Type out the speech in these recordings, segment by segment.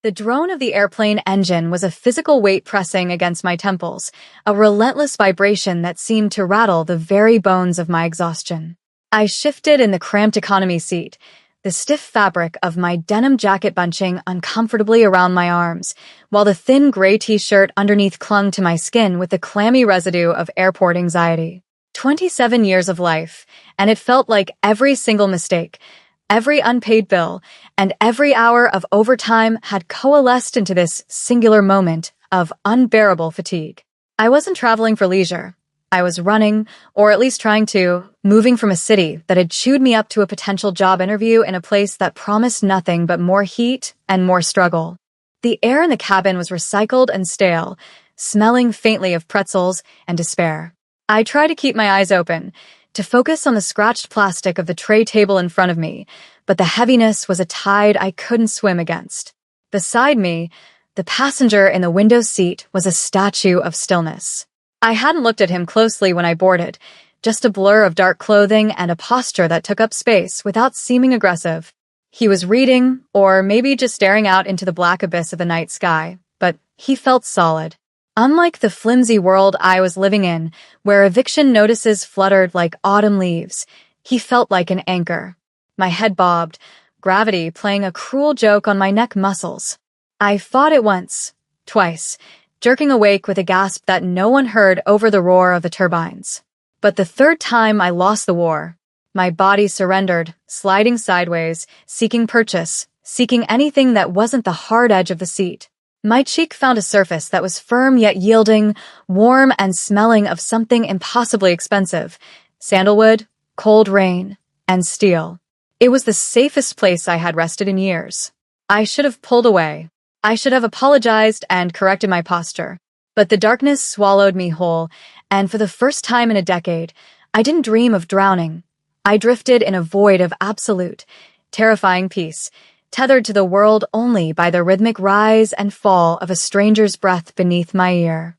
The drone of the airplane engine was a physical weight pressing against my temples, a relentless vibration that seemed to rattle the very bones of my exhaustion. I shifted in the cramped economy seat, the stiff fabric of my denim jacket bunching uncomfortably around my arms, while the thin gray t-shirt underneath clung to my skin with the clammy residue of airport anxiety. 27 years of life, and it felt like every single mistake, every unpaid bill, and every hour of overtime had coalesced into this singular moment of unbearable fatigue. I wasn't traveling for leisure. I was running, or at least trying to, moving from a city that had chewed me up to a potential job interview in a place that promised nothing but more heat and more struggle. The air in the cabin was recycled and stale, smelling faintly of pretzels and despair. I tried to keep my eyes open, to focus on the scratched plastic of the tray table in front of me, but the heaviness was a tide I couldn't swim against. Beside me, the passenger in the window seat was a statue of stillness. I hadn't looked at him closely when I boarded, just a blur of dark clothing and a posture that took up space without seeming aggressive. He was reading, or maybe just staring out into the black abyss of the night sky, but he felt solid. Unlike the flimsy world I was living in, where eviction notices fluttered like autumn leaves, he felt like an anchor. My head bobbed, gravity playing a cruel joke on my neck muscles. I fought it once, twice, jerking awake with a gasp that no one heard over the roar of the turbines. But the third time I lost the war. My body surrendered, sliding sideways, seeking purchase, seeking anything that wasn't the hard edge of the seat. My cheek found a surface that was firm yet yielding, warm and smelling of something impossibly expensive: sandalwood, cold rain, and steel. It was the safest place I had rested in years. I should have pulled away. I should have apologized and corrected my posture. But the darkness swallowed me whole, and for the first time in a decade, I didn't dream of drowning. I drifted in a void of absolute, terrifying peace, tethered to the world only by the rhythmic rise and fall of a stranger's breath beneath my ear.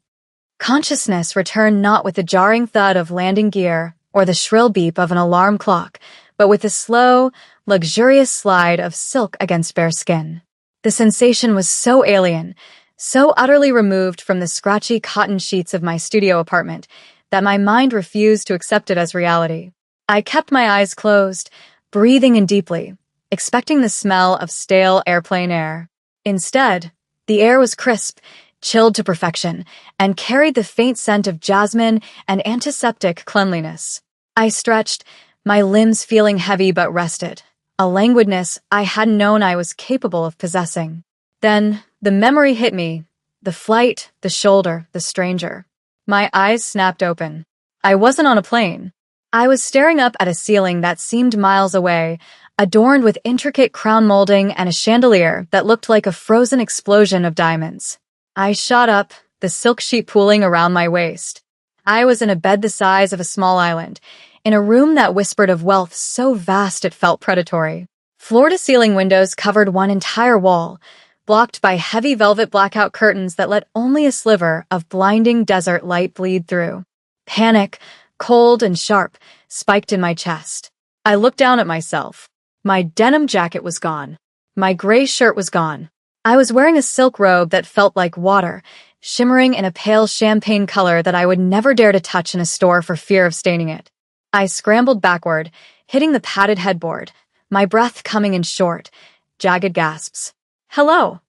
Consciousness returned not with the jarring thud of landing gear or the shrill beep of an alarm clock, but with the slow, luxurious slide of silk against bare skin. The sensation was so alien, so utterly removed from the scratchy cotton sheets of my studio apartment, that my mind refused to accept it as reality. I kept my eyes closed, breathing in deeply, expecting the smell of stale airplane air. Instead, the air was crisp, chilled to perfection, and carried the faint scent of jasmine and antiseptic cleanliness. I stretched, my limbs feeling heavy but rested, a languidness I hadn't known I was capable of possessing. Then, the memory hit me, the flight, the shoulder, the stranger. My eyes snapped open. I wasn't on a plane. I was staring up at a ceiling that seemed miles away, adorned with intricate crown molding and a chandelier that looked like a frozen explosion of diamonds. I shot up, the silk sheet pooling around my waist. I was in a bed the size of a small island, in a room that whispered of wealth so vast it felt predatory. Floor-to-ceiling windows covered one entire wall, blocked by heavy velvet blackout curtains that let only a sliver of blinding desert light bleed through. Panic, cold and sharp, spiked in my chest. I looked down at myself. My denim jacket was gone. My gray shirt was gone. I was wearing a silk robe that felt like water, shimmering in a pale champagne color that I would never dare to touch in a store for fear of staining it. I scrambled backward, hitting the padded headboard, my breath coming in short, jagged gasps. "Hello,"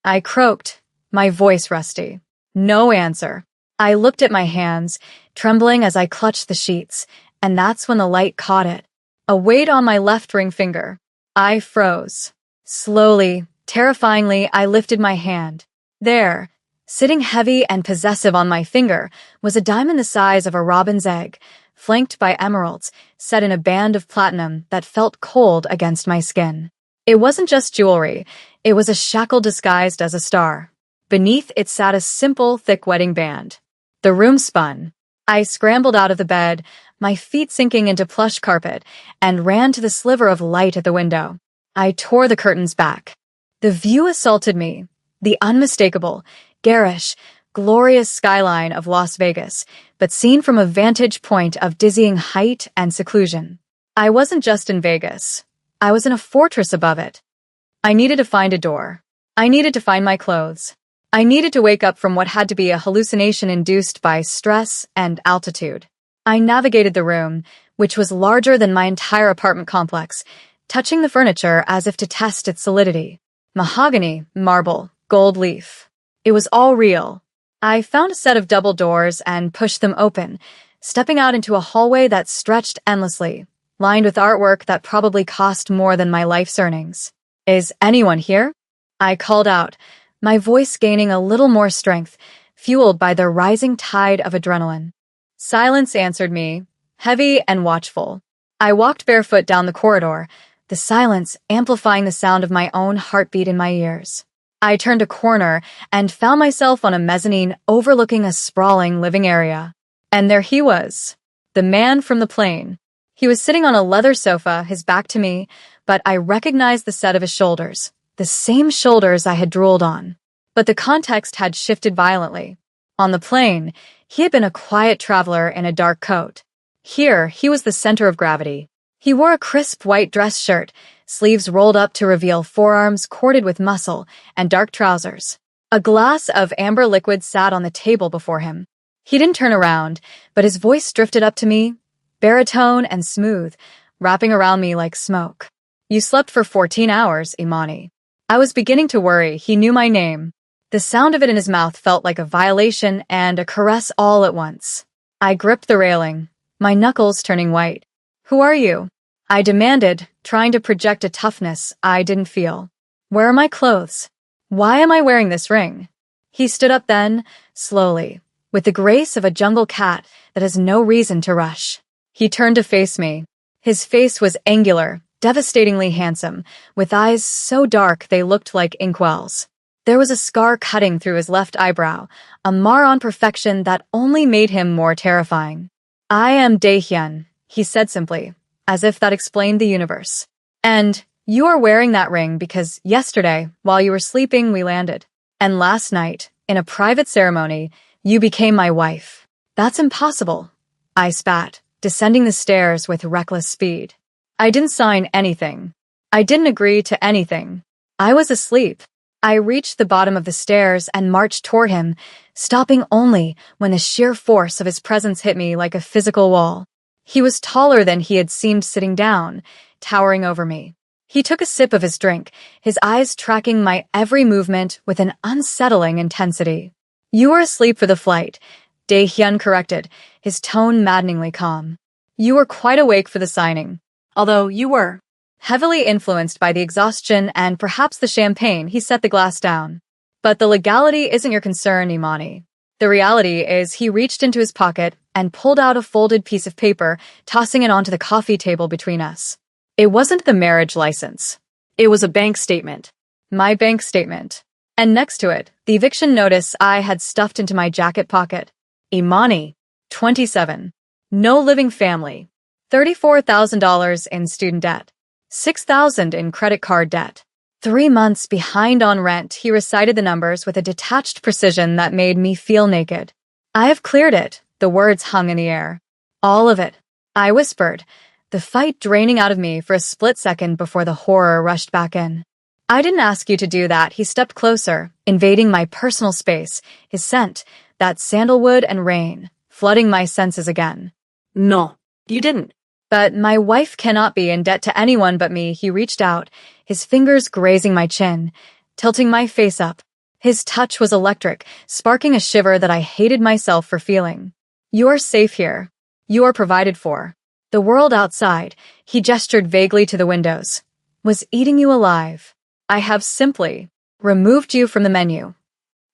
I croaked, my voice rusty. No answer. I looked at my hands, trembling as I clutched the sheets, and that's when the light caught it. A weight on my left ring finger. I froze. Slowly, terrifyingly, I lifted my hand. There, sitting heavy and possessive on my finger, was a diamond the size of a robin's egg, flanked by emeralds, set in a band of platinum that felt cold against my skin. It wasn't just jewelry, it was a shackle disguised as a star. Beneath it sat a simple, thick wedding band. The room spun. I scrambled out of the bed, my feet sinking into plush carpet, and ran to the sliver of light at the window. I tore the curtains back. The view assaulted me, the unmistakable, garish, glorious skyline of Las Vegas, but seen from a vantage point of dizzying height and seclusion. I wasn't just in Vegas. I was in a fortress above it. I needed to find a door. I needed to find my clothes. I needed to wake up from what had to be a hallucination induced by stress and altitude. I navigated the room, which was larger than my entire apartment complex, touching the furniture as if to test its solidity. Mahogany, marble, gold leaf. It was all real. I found a set of double doors and pushed them open, stepping out into a hallway that stretched endlessly, lined with artwork that probably cost more than my life's earnings. "Is anyone here?" I called out, my voice gaining a little more strength, fueled by the rising tide of adrenaline. Silence answered me, heavy and watchful. I walked barefoot down the corridor, the silence amplifying the sound of my own heartbeat in my ears. I turned a corner and found myself on a mezzanine overlooking a sprawling living area. And there he was, the man from the plane. He was sitting on a leather sofa, his back to me, but I recognized the set of his shoulders, the same shoulders I had drooled on. But the context had shifted violently. On the plane, he had been a quiet traveler in a dark coat. Here, he was the center of gravity. He wore a crisp white dress shirt, sleeves rolled up to reveal forearms corded with muscle, and dark trousers. A glass of amber liquid sat on the table before him. He didn't turn around, but his voice drifted up to me, baritone and smooth, wrapping around me like smoke. "You slept for 14 hours, Imani." I was beginning to worry he knew my name. The sound of it in his mouth felt like a violation and a caress all at once. I gripped the railing, my knuckles turning white. "Who are you?" I demanded, trying to project a toughness I didn't feel. "Where are my clothes? Why am I wearing this ring?" He stood up then, slowly, with the grace of a jungle cat that has no reason to rush. He turned to face me. His face was angular, devastatingly handsome, with eyes so dark they looked like inkwells. There was a scar cutting through his left eyebrow, a mar on perfection that only made him more terrifying. "I am Daehyun," he said simply, as if that explained the universe. "And you are wearing that ring because yesterday, while you were sleeping, we landed. And last night, in a private ceremony, you became my wife." "That's impossible," I spat, descending the stairs with reckless speed. I didn't sign anything. I didn't agree to anything. I was asleep. I reached the bottom of the stairs and marched toward him, stopping only when the sheer force of his presence hit me like a physical wall. He was taller than he had seemed sitting down, towering over me. He took a sip of his drink, his eyes tracking my every movement with an unsettling intensity. "You were asleep for the flight," Daehyun corrected, his tone maddeningly calm. "You were quite awake for the signing. Although you were." Heavily influenced by the exhaustion and perhaps the champagne, he set the glass down. "But the legality isn't your concern, Imani. The reality is he reached into his pocket and pulled out a folded piece of paper, tossing it onto the coffee table between us. It wasn't the marriage license. It was a bank statement. My bank statement. And next to it, the eviction notice I had stuffed into my jacket pocket. Imani, 27. No living family. $34,000 in student debt. $6,000 in credit card debt. 3 months behind on rent, he recited the numbers with a detached precision that made me feel naked. "I have cleared it," the words hung in the air. "All of it," I whispered, the fight draining out of me for a split second before the horror rushed back in. "I didn't ask you to do that." He stepped closer, invading my personal space, his scent, that sandalwood and rain, flooding my senses again. "No, you didn't." "But my wife cannot be in debt to anyone but me." He reached out, his fingers grazing my chin, tilting my face up. His touch was electric, sparking a shiver that I hated myself for feeling. "You are safe here. You are provided for. The world outside," he gestured vaguely to the windows, "was eating you alive. I have simply removed you from the menu."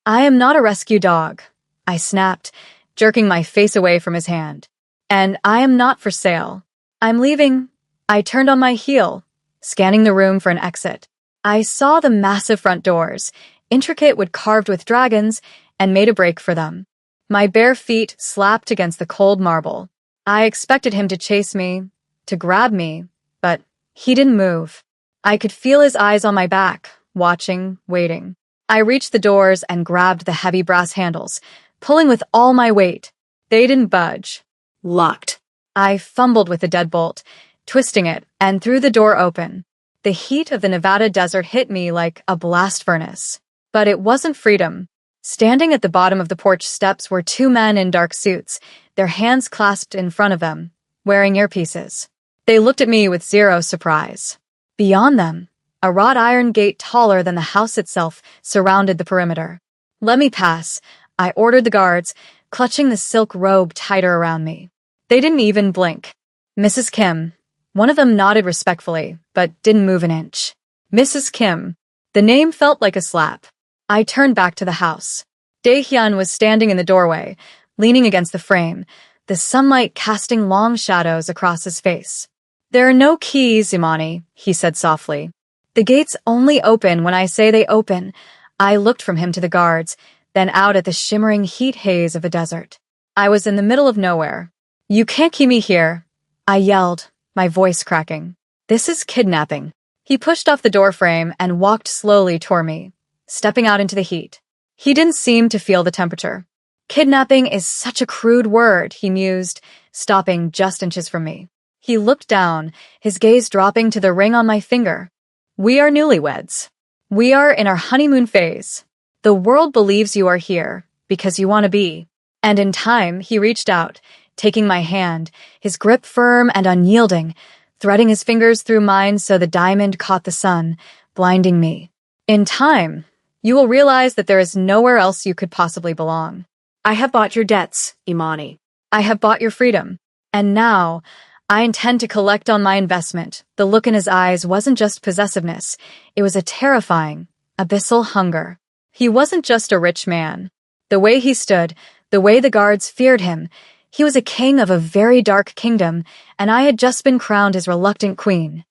"I am not a rescue dog," I snapped, jerking my face away from his hand. "And I am not for sale. I'm leaving." I turned on my heel, scanning the room for an exit. I saw the massive front doors, intricate wood carved with dragons, and made a break for them. My bare feet slapped against the cold marble. I expected him to chase me, to grab me, but he didn't move. I could feel his eyes on my back, watching, waiting. I reached the doors and grabbed the heavy brass handles, pulling with all my weight. They didn't budge. Locked. I fumbled with the deadbolt, twisting it, and threw the door open. The heat of the Nevada desert hit me like a blast furnace. But it wasn't freedom. Standing at the bottom of the porch steps were two men in dark suits, their hands clasped in front of them, wearing earpieces. They looked at me with zero surprise. Beyond them, a wrought iron gate taller than the house itself surrounded the perimeter. "Let me pass," I ordered the guards, clutching the silk robe tighter around me. They didn't even blink. "Mrs. Kim." One of them nodded respectfully, but didn't move an inch. Mrs. Kim. The name felt like a slap. I turned back to the house. Dae-hyun was standing in the doorway, leaning against the frame, the sunlight casting long shadows across his face. "There are no keys, Imani," he said softly. "The gates only open when I say they open." I looked from him to the guards, then out at the shimmering heat haze of the desert. I was in the middle of nowhere. "You can't keep me here," I yelled, my voice cracking. "This is kidnapping." He pushed off the doorframe and walked slowly toward me, stepping out into the heat. He didn't seem to feel the temperature. "Kidnapping is such a crude word," he mused, stopping just inches from me. He looked down, his gaze dropping to the ring on my finger. "We are newlyweds. We are in our honeymoon phase. The world believes you are here because you want to be." And in time, he reached out, taking my hand, his grip firm and unyielding, threading his fingers through mine so the diamond caught the sun, blinding me. "In time, you will realize that there is nowhere else you could possibly belong. I have bought your debts, Imani. I have bought your freedom. And now, I intend to collect on my investment." The look in his eyes wasn't just possessiveness. It was a terrifying, abyssal hunger. He wasn't just a rich man. The way he stood, the way the guards feared him, he was a king of a very dark kingdom, and I had just been crowned his reluctant queen.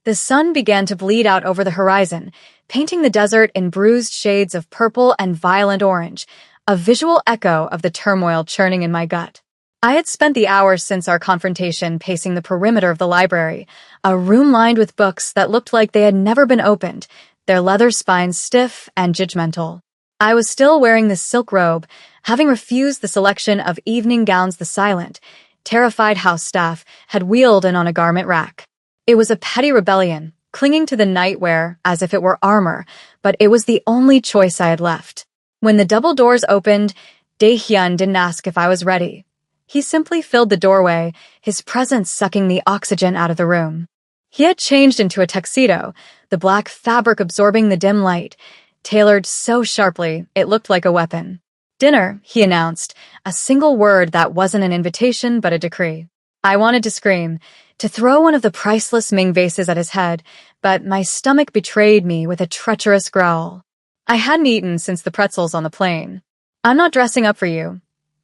The sun began to bleed out over the horizon, painting the desert in bruised shades of purple and violent orange, a visual echo of the turmoil churning in my gut. I had spent the hours since our confrontation pacing the perimeter of the library, a room lined with books that looked like they had never been opened, their leather spines stiff and judgmental. I was still wearing the silk robe, having refused the selection of evening gowns the silent, terrified house staff had wheeled in on a garment rack. It was a petty rebellion, clinging to the nightwear as if it were armor, but it was the only choice I had left. When the double doors opened, Dae-hyun didn't ask if I was ready. He simply filled the doorway, his presence sucking the oxygen out of the room. He had changed into a tuxedo, the black fabric absorbing the dim light, tailored so sharply it looked like a weapon. "Dinner," he announced, a single word that wasn't an invitation but a decree. I wanted to scream, to throw one of the priceless Ming vases at his head, but my stomach betrayed me with a treacherous growl. I hadn't eaten since the pretzels on the plane. "I'm not dressing up for you,"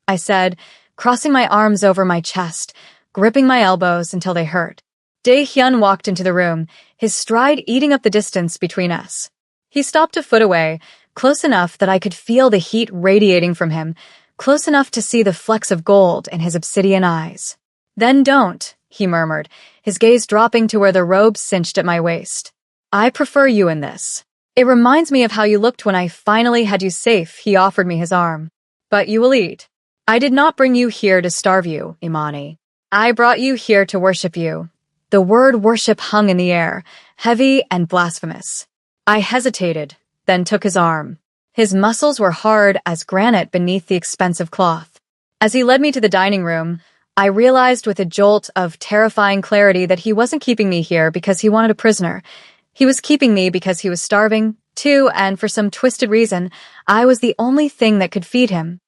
I said, crossing my arms over my chest, gripping my elbows until they hurt. Dae-hyun walked into the room, his stride eating up the distance between us. He stopped a foot away, close enough that I could feel the heat radiating from him, close enough to see the flecks of gold in his obsidian eyes. "Then don't," he murmured, his gaze dropping to where the robe cinched at my waist. "I prefer you in this. It reminds me of how you looked when I finally had you safe." He offered me his arm. "But you will eat. I did not bring you here to starve you, Imani. I brought you here to worship you." The word worship hung in the air, heavy and blasphemous. I hesitated, then took his arm. His muscles were hard as granite beneath the expensive cloth. As he led me to the dining room, I realized with a jolt of terrifying clarity that he wasn't keeping me here because he wanted a prisoner. He was keeping me because he was starving, too, and for some twisted reason, I was the only thing that could feed him.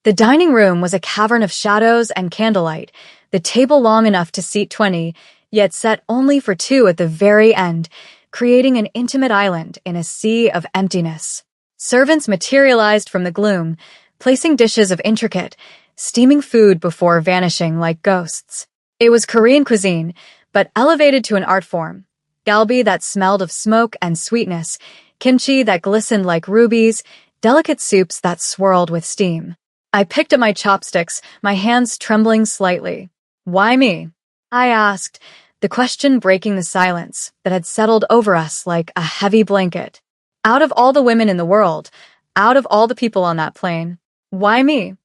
The dining room was a cavern of shadows and candlelight, the table long enough to seat 20, yet set only for 2 at the very end, creating an intimate island in a sea of emptiness. Servants materialized from the gloom, placing dishes of intricate, steaming food before vanishing like ghosts. It was Korean cuisine, but elevated to an art form. Galbi that smelled of smoke and sweetness, kimchi that glistened like rubies, delicate soups that swirled with steam. I picked up my chopsticks, my hands trembling slightly. "Why me?" I asked, the question breaking the silence that had settled over us like a heavy blanket. Out of all the women in the world, out of all the people on that plane, why me?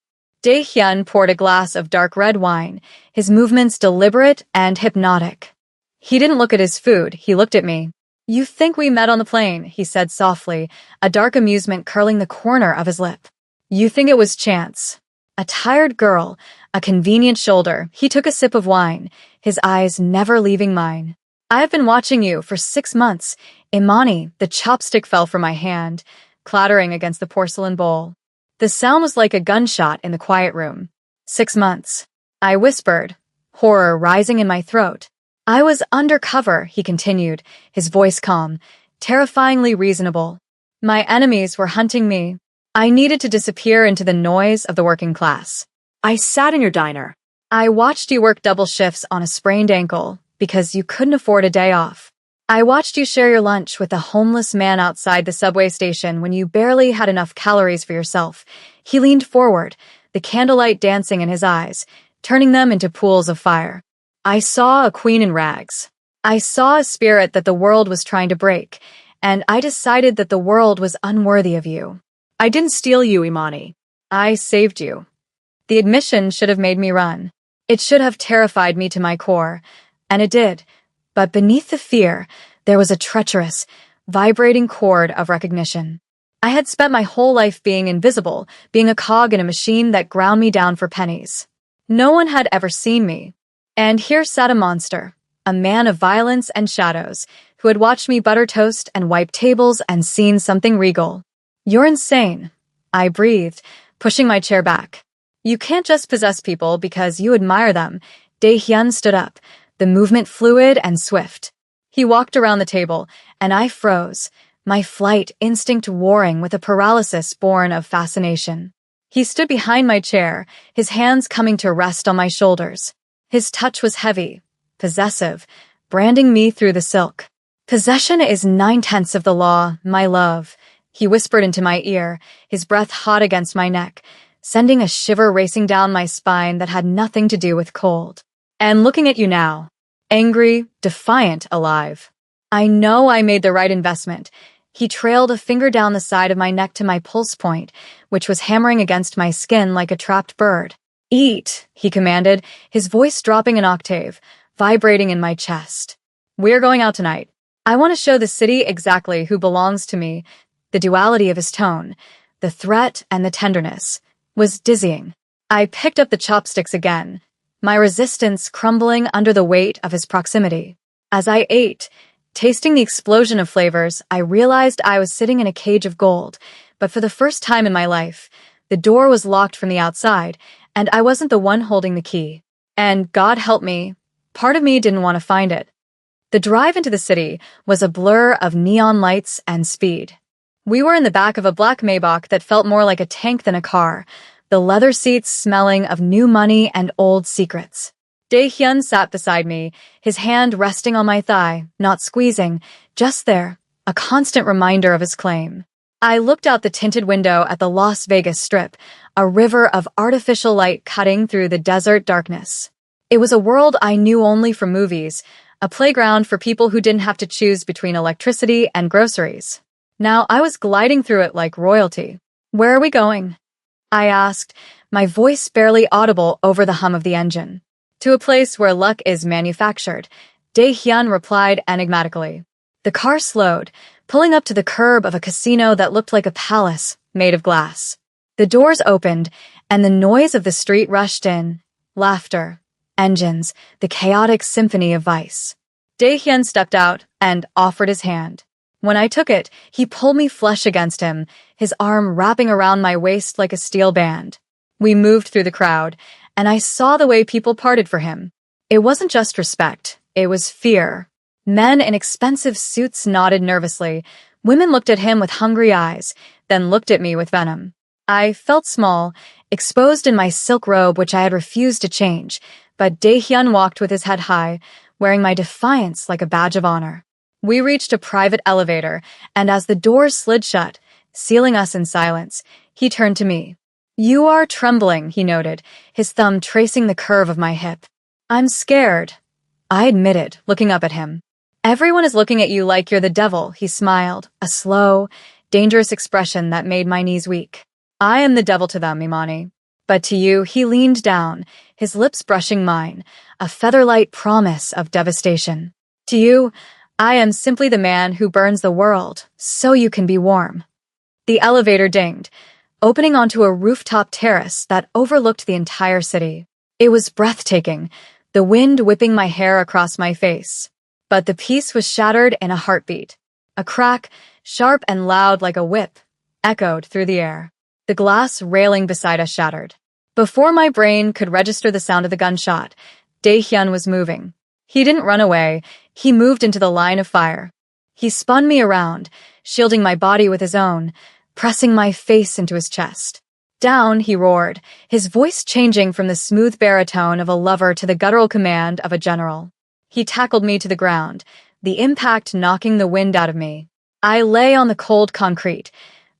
Dae-hyun poured a glass of dark red wine, his movements deliberate and hypnotic. He didn't look at his food, he looked at me. You think we met on the plane, he said softly, a dark amusement curling the corner of his lip. You think it was chance. A tired girl, a convenient shoulder. He took a sip of wine, his eyes never leaving mine. I have been watching you for 6 months. Imani, the chopstick fell from my hand, clattering against the porcelain bowl. The sound was like a gunshot in the quiet room. 6 months. I whispered, horror rising in my throat. I was undercover, he continued, his voice calm, terrifyingly reasonable. My enemies were hunting me. I needed to disappear into the noise of the working class. I sat in your diner. I watched you work double shifts on a sprained ankle because you couldn't afford a day off. I watched you share your lunch with a homeless man outside the subway station when you barely had enough calories for yourself. He leaned forward, the candlelight dancing in his eyes, turning them into pools of fire. I saw a queen in rags. I saw a spirit that the world was trying to break, and I decided that the world was unworthy of you. I didn't steal you, Imani. I saved you. The admission should have made me run. It should have terrified me to my core, and it did. But beneath the fear, there was a treacherous, vibrating chord of recognition. I had spent my whole life being invisible, being a cog in a machine that ground me down for pennies. No one had ever seen me. And here sat a monster, a man of violence and shadows, who had watched me butter toast and wipe tables and seen something regal. You're insane, I breathed, pushing my chair back. You can't just possess people because you admire them. Dae-hyun stood up, the movement fluid and swift. He walked around the table, and I froze, my flight instinct warring with a paralysis born of fascination. He stood behind my chair, his hands coming to rest on my shoulders. His touch was heavy, possessive, branding me through the silk. Possession is 9/10 of the law, my love, he whispered into my ear, his breath hot against my neck, sending a shiver racing down my spine that had nothing to do with cold. And looking at you now, angry, defiant, alive. I know I made the right investment. He trailed a finger down the side of my neck to my pulse point, which was hammering against my skin like a trapped bird. Eat, he commanded, his voice dropping an octave, vibrating in my chest. We're going out tonight. I want to show the city exactly who belongs to me. The duality of his tone, the threat and the tenderness, was dizzying. I picked up the chopsticks again, my resistance crumbling under the weight of his proximity. As I ate, tasting the explosion of flavors, I realized I was sitting in a cage of gold, but for the first time in my life, the door was locked from the outside, and I wasn't the one holding the key. And God help me, part of me didn't want to find it. The drive into the city was a blur of neon lights and speed. We were in the back of a black Maybach that felt more like a tank than a car, the leather seats smelling of new money and old secrets. Dae-hyun sat beside me, his hand resting on my thigh, not squeezing, just there, a constant reminder of his claim. I looked out the tinted window at the Las Vegas Strip, a river of artificial light cutting through the desert darkness. It was a world I knew only from movies, a playground for people who didn't have to choose between electricity and groceries. Now I was gliding through it like royalty. Where are we going? I asked, my voice barely audible over the hum of the engine. To a place where luck is manufactured, Dae-hyun replied enigmatically. The car slowed, pulling up to the curb of a casino that looked like a palace made of glass. The doors opened, and the noise of the street rushed in. Laughter, engines, the chaotic symphony of vice. Dae-hyun stepped out and offered his hand. When I took it, he pulled me flush against him, his arm wrapping around my waist like a steel band. We moved through the crowd, and I saw the way people parted for him. It wasn't just respect, it was fear. Men in expensive suits nodded nervously. Women looked at him with hungry eyes, then looked at me with venom. I felt small, exposed in my silk robe which I had refused to change, but Dae-hyun walked with his head high, wearing my defiance like a badge of honor. We reached a private elevator, and as the doors slid shut, sealing us in silence, he turned to me. You are trembling, he noted, his thumb tracing the curve of my hip. I'm scared, I admitted, looking up at him. Everyone is looking at you like you're the devil, he smiled, a slow, dangerous expression that made my knees weak. I am the devil to them, Imani. But to you, he leaned down, his lips brushing mine, a feather-light promise of devastation. To you, I am simply the man who burns the world, so you can be warm. The elevator dinged, opening onto a rooftop terrace that overlooked the entire city. It was breathtaking, the wind whipping my hair across my face. But the peace was shattered in a heartbeat. A crack, sharp and loud like a whip, echoed through the air. The glass railing beside us shattered. Before my brain could register the sound of the gunshot, Dae-hyun was moving. He didn't run away, he moved into the line of fire. He spun me around, shielding my body with his own, pressing my face into his chest. Down, he roared, his voice changing from the smooth baritone of a lover to the guttural command of a general. He tackled me to the ground, the impact knocking the wind out of me. I lay on the cold concrete,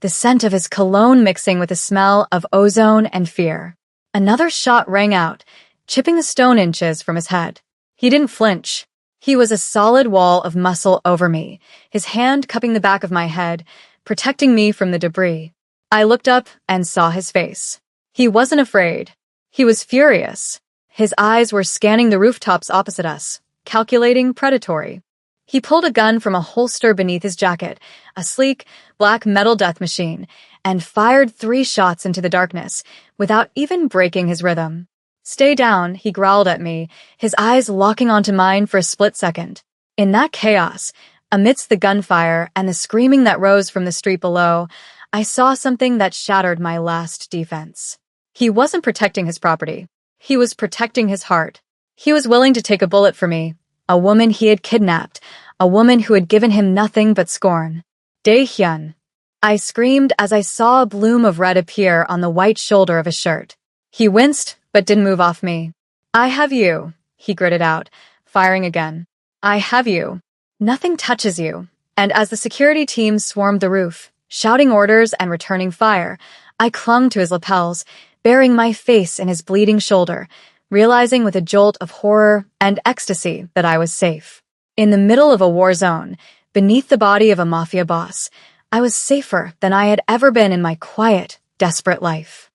the scent of his cologne mixing with the smell of ozone and fear. Another shot rang out, chipping the stone inches from his head. He didn't flinch. He was a solid wall of muscle over me, his hand cupping the back of my head, protecting me from the debris. I looked up and saw his face. He wasn't afraid. He was furious. His eyes were scanning the rooftops opposite us, calculating, predatory. He pulled a gun from a holster beneath his jacket, a sleek, black metal death machine, and fired 3 shots into the darkness, without even breaking his rhythm. "Stay down," he growled at me, his eyes locking onto mine for a split second. In that chaos, amidst the gunfire and the screaming that rose from the street below, I saw something that shattered my last defense. He wasn't protecting his property. He was protecting his heart. He was willing to take a bullet for me, a woman he had kidnapped, a woman who had given him nothing but scorn. "Dae-hyun," I screamed as I saw a bloom of red appear on the white shoulder of his shirt. He winced, but didn't move off me. "I have you," he gritted out, firing again. "I have you. Nothing touches you." And as the security team swarmed the roof, shouting orders and returning fire, I clung to his lapels, burying my face in his bleeding shoulder, realizing with a jolt of horror and ecstasy that I was safe. In the middle of a war zone, beneath the body of a Mafia boss, I was safer than I had ever been in my quiet, desperate life.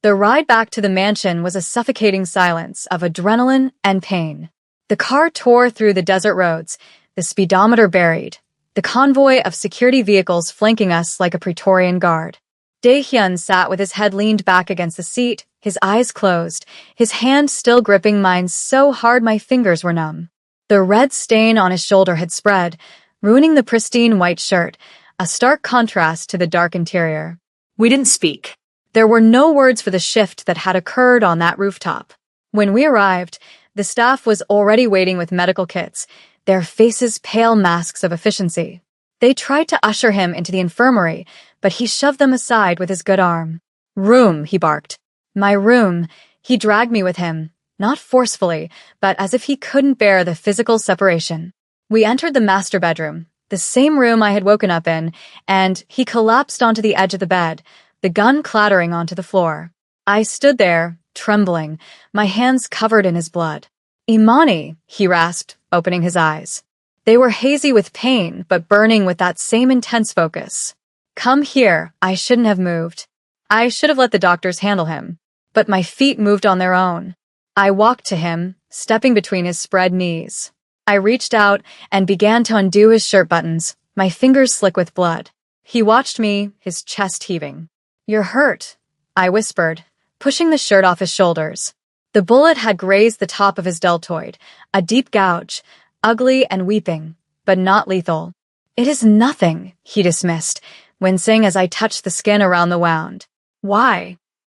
The ride back to the mansion was a suffocating silence of adrenaline and pain. The car tore through the desert roads, the speedometer buried, the convoy of security vehicles flanking us like a Praetorian guard. Dae-hyun sat with his head leaned back against the seat, his eyes closed, his hand still gripping mine so hard my fingers were numb. The red stain on his shoulder had spread, ruining the pristine white shirt, a stark contrast to the dark interior. We didn't speak. There were no words for the shift that had occurred on that rooftop. When we arrived, the staff was already waiting with medical kits, their faces pale masks of efficiency. They tried to usher him into the infirmary, but he shoved them aside with his good arm. "Room," he barked. "My room." He dragged me with him, not forcefully, but as if he couldn't bear the physical separation. We entered the master bedroom, the same room I had woken up in, and he collapsed onto the edge of the bed, the gun clattering onto the floor. I stood there, trembling, my hands covered in his blood. "Imani," he rasped, opening his eyes. They were hazy with pain, but burning with that same intense focus. "Come here." I shouldn't have moved. I should have let the doctors handle him. But my feet moved on their own. I walked to him, stepping between his spread knees. I reached out and began to undo his shirt buttons, my fingers slick with blood. He watched me, his chest heaving. "You're hurt," I whispered, pushing the shirt off his shoulders. The bullet had grazed the top of his deltoid, a deep gouge, ugly and weeping, but not lethal. "It is nothing," he dismissed, wincing as I touched the skin around the wound. "Why?"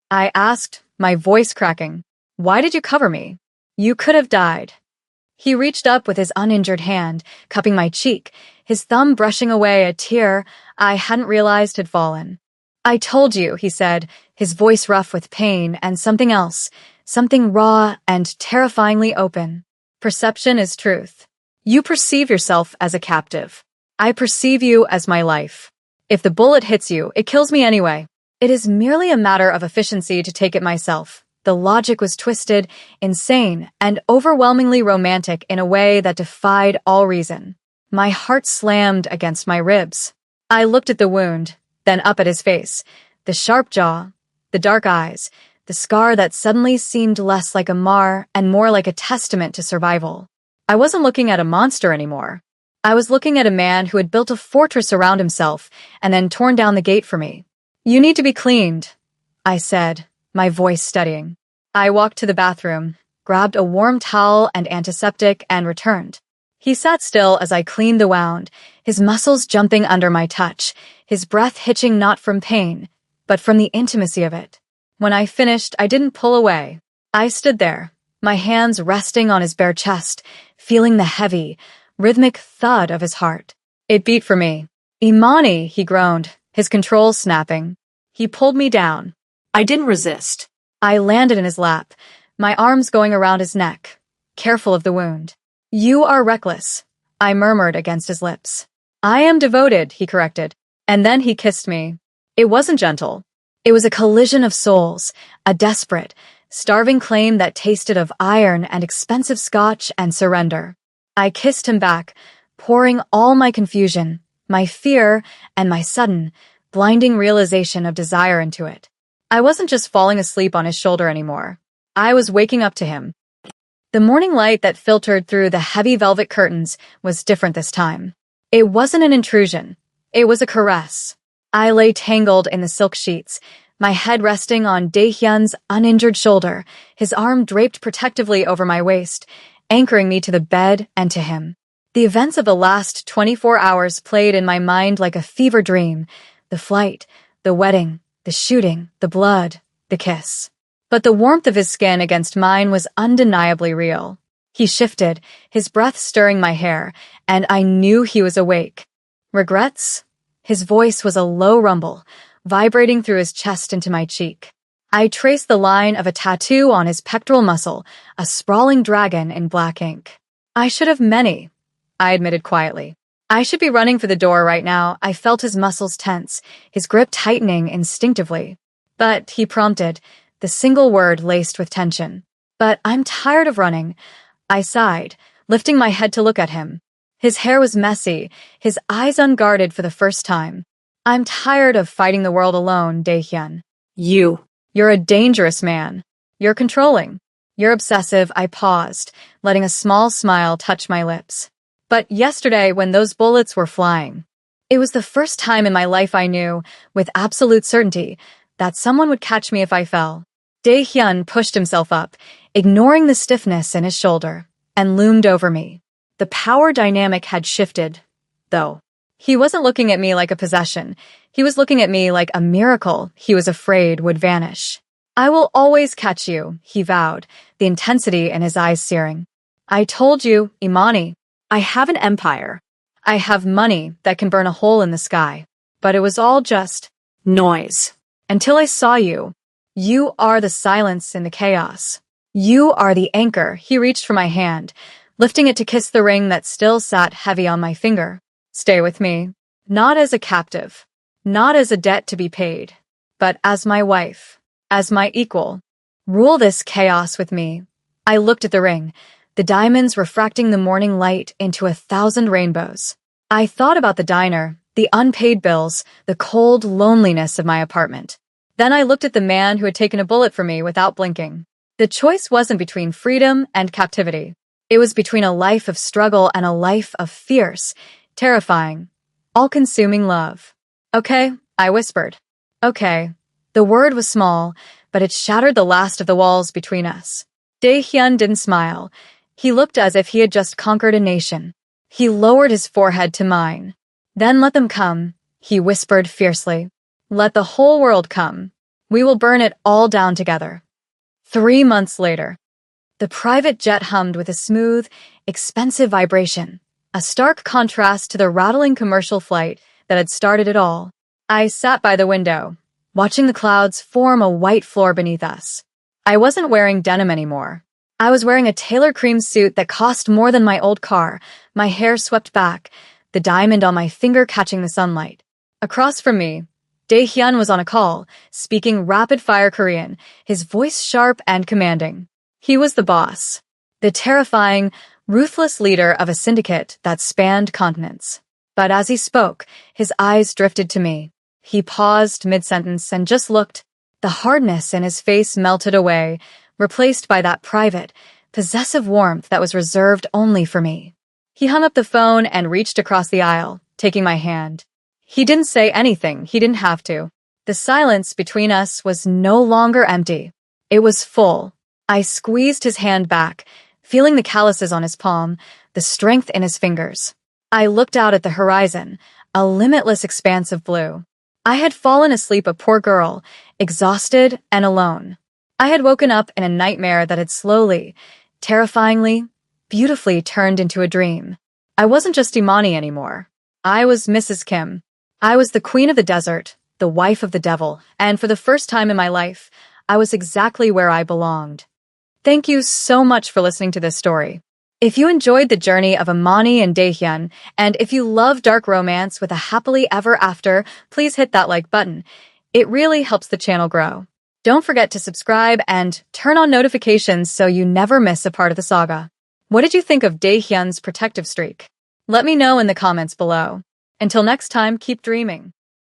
I asked, my voice cracking. "Why did you cover me? You could have died." He reached up with his uninjured hand, cupping my cheek, his thumb brushing away a tear I hadn't realized had fallen. "I told you," he said, his voice rough with pain and something else, something raw and terrifyingly open. "Perception is truth. You perceive yourself as a captive. I perceive you as my life. If the bullet hits you, it kills me anyway. It is merely a matter of efficiency to take it myself." The logic was twisted, insane, and overwhelmingly romantic in a way that defied all reason. My heart slammed against my ribs. I looked at the wound, then up at his face, the sharp jaw, the dark eyes, the scar that suddenly seemed less like a mar and more like a testament to survival. I wasn't looking at a monster anymore. I was looking at a man who had built a fortress around himself and then torn down the gate for me. "You need to be cleaned," I said, my voice steadying. I walked to the bathroom, grabbed a warm towel and antiseptic, and returned. He sat still as I cleaned the wound, his muscles jumping under my touch, his breath hitching not from pain, but from the intimacy of it. When I finished, I didn't pull away. I stood there, my hands resting on his bare chest, feeling the heavy, rhythmic thud of his heart. It beat for me. "Imani," he groaned, his controls snapping. He pulled me down. I didn't resist. I landed in his lap, my arms going around his neck, careful of the wound. "You are reckless," I murmured against his lips. "I am devoted," he corrected. And then he kissed me. It wasn't gentle. It was a collision of souls, a desperate, starving claim that tasted of iron and expensive scotch and surrender. I kissed him back, pouring all my confusion, my fear, and my sudden, blinding realization of desire into it. I wasn't just falling asleep on his shoulder anymore. I was waking up to him. The morning light that filtered through the heavy velvet curtains was different this time. It wasn't an intrusion. It was a caress. I lay tangled in the silk sheets, my head resting on Dae-hyun's uninjured shoulder, his arm draped protectively over my waist, anchoring me to the bed and to him. The events of the last 24 hours played in my mind like a fever dream. The flight, the wedding, the shooting, the blood, the kiss. But the warmth of his skin against mine was undeniably real. He shifted, his breath stirring my hair, and I knew he was awake. "Regrets?" His voice was a low rumble, vibrating through his chest into my cheek. I traced the line of a tattoo on his pectoral muscle, a sprawling dragon in black ink. "I should have many," I admitted quietly. "I should be running for the door right now." I felt his muscles tense, his grip tightening instinctively. "But," he prompted, the single word laced with tension. "But I'm tired of running." I sighed, lifting my head to look at him. His hair was messy, his eyes unguarded for the first time. "I'm tired of fighting the world alone, Dae-hyun." You're a dangerous man. You're controlling. You're obsessive." I paused, letting a small smile touch my lips. "But yesterday, when those bullets were flying, it was the first time in my life I knew, with absolute certainty, that someone would catch me if I fell." Dae-hyun pushed himself up, ignoring the stiffness in his shoulder, and loomed over me. The power dynamic had shifted, though. He wasn't looking at me like a possession. He was looking at me like a miracle he was afraid would vanish. "I will always catch you," he vowed, the intensity in his eyes searing. "I told you, Imani, I have an empire. I have money that can burn a hole in the sky. But it was all just Noise. Until I saw you. You are the silence in the chaos. You are the anchor." He reached for my hand, lifting it to kiss the ring that still sat heavy on my finger. "Stay with me. Not as a captive. Not as a debt to be paid. But as my wife. As my equal. Rule this chaos with me." I looked at the ring, the diamonds refracting the morning light into 1,000 rainbows. I thought about the diner, the unpaid bills, the cold loneliness of my apartment. Then I looked at the man who had taken a bullet for me without blinking. The choice wasn't between freedom and captivity. It was between a life of struggle and a life of fierce, terrifying, all-consuming love. "Okay," I whispered. "Okay." The word was small, but it shattered the last of the walls between us. Dae-hyun didn't smile. He looked as if he had just conquered a nation. He lowered his forehead to mine. "Then let them come," he whispered fiercely. "Let the whole world come. We will burn it all down together." 3 months later. The private jet hummed with a smooth, expensive vibration, a stark contrast to the rattling commercial flight that had started it all. I sat by the window, watching the clouds form a white floor beneath us. I wasn't wearing denim anymore. I was wearing a Taylor cream suit that cost more than my old car, my hair swept back, the diamond on my finger catching the sunlight. Across from me, Dae-hyun was on a call, speaking rapid-fire Korean, his voice sharp and commanding. He was the boss, the terrifying, ruthless leader of a syndicate that spanned continents. But as he spoke, his eyes drifted to me. He paused mid-sentence and just looked. The hardness in his face melted away, replaced by that private, possessive warmth that was reserved only for me. He hung up the phone and reached across the aisle, taking my hand. He didn't say anything, he didn't have to. The silence between us was no longer empty. It was full. I squeezed his hand back, feeling the calluses on his palm, the strength in his fingers. I looked out at the horizon, a limitless expanse of blue. I had fallen asleep a poor girl, exhausted and alone. I had woken up in a nightmare that had slowly, terrifyingly, beautifully turned into a dream. I wasn't just Imani anymore. I was Mrs. Kim. I was the queen of the desert, the wife of the devil, and for the first time in my life, I was exactly where I belonged. Thank you so much for listening to this story. If you enjoyed the journey of Imani and Daehyun, and if you love dark romance with a happily ever after, please hit that like button. It really helps the channel grow. Don't forget to subscribe and turn on notifications so you never miss a part of the saga. What did you think of Daehyun's protective streak? Let me know in the comments below. Until next time, keep dreaming.